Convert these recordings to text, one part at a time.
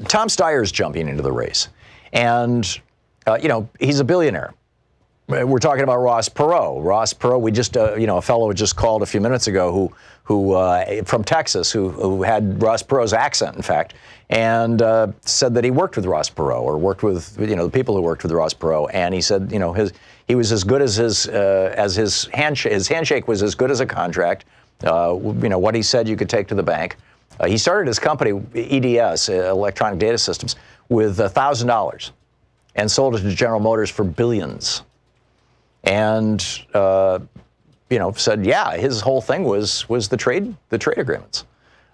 Tom Steyer's jumping into the race. And, he's a billionaire. We're talking about Ross Perot. Ross Perot, we just, a fellow just called a few minutes ago who from Texas, who had Ross Perot's accent, in fact, and said that he worked with Ross Perot or worked with, the people who worked with Ross Perot. And he said, he was as good as his handshake was as good as a contract. What he said you could take to the bank. He started his company, EDS, Electronic Data Systems, with $1,000 and sold it to General Motors for billions. And, said, yeah, his whole thing was the trade agreements.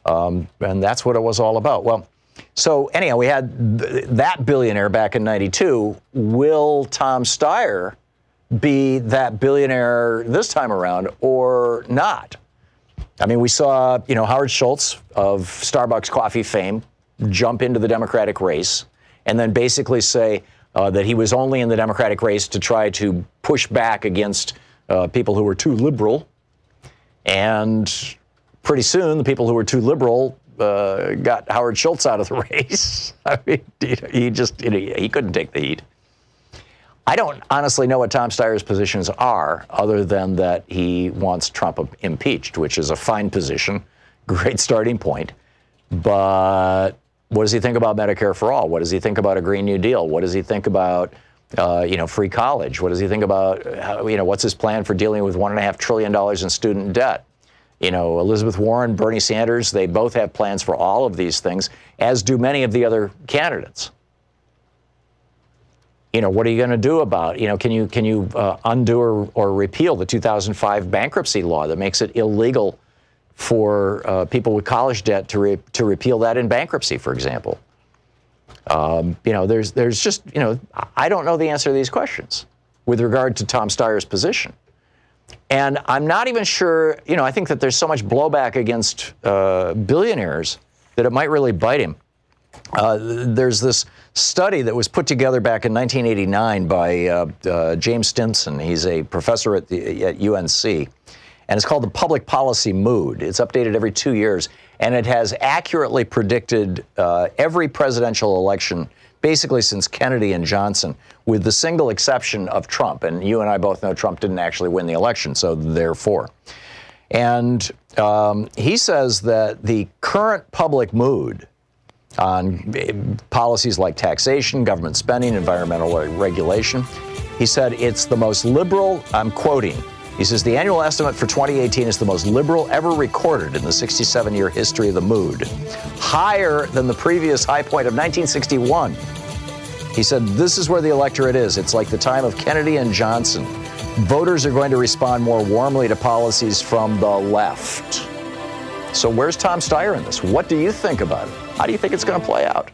And that's what it was all about. Well, so anyhow, we had that billionaire back in 92. Will Tom Steyer be that billionaire this time around or not? I mean, we saw, Howard Schultz of Starbucks coffee fame jump into the Democratic race and then basically say that he was only in the Democratic race to try to push back against people who were too liberal. And pretty soon, the people who were too liberal got Howard Schultz out of the race. I mean, he couldn't take the heat. I don't honestly know what Tom Steyer's positions are, other than that he wants Trump impeached, which is a fine position, great starting point. But what does he think about Medicare for all? What does he think about a Green New Deal? What does he think about, free college? What does he think about, what's his plan for dealing with $1.5 trillion in student debt? Elizabeth Warren, Bernie Sanders, they both have plans for all of these things, as do many of the other candidates. What are you going to do about, can you undo or repeal the 2005 bankruptcy law that makes it illegal for people with college debt to repeal that in bankruptcy, for example? There's just, I don't know the answer to these questions with regard to Tom Steyer's position. And I'm not even sure, I think that there's so much blowback against billionaires that it might really bite him. There's this study that was put together back in 1989 by James Stimson. He's a professor at UNC, and it's called The Public Policy Mood. It's updated every 2 years, and it has accurately predicted every presidential election basically since Kennedy and Johnson, with the single exception of Trump. And you and I both know Trump didn't actually win the election, so therefore. And he says that the current public mood on policies like taxation, government spending, environmental regulation, he said it's the most liberal, I'm quoting, he says the annual estimate for 2018 is the most liberal ever recorded in the 67-year history of the mood, higher than the previous high point of 1961. He said this is where the electorate is. It's like the time of Kennedy and Johnson. Voters are going to respond more warmly to policies from the left. So where's Tom Steyer in this? What do you think about it? How do you think it's going to play out?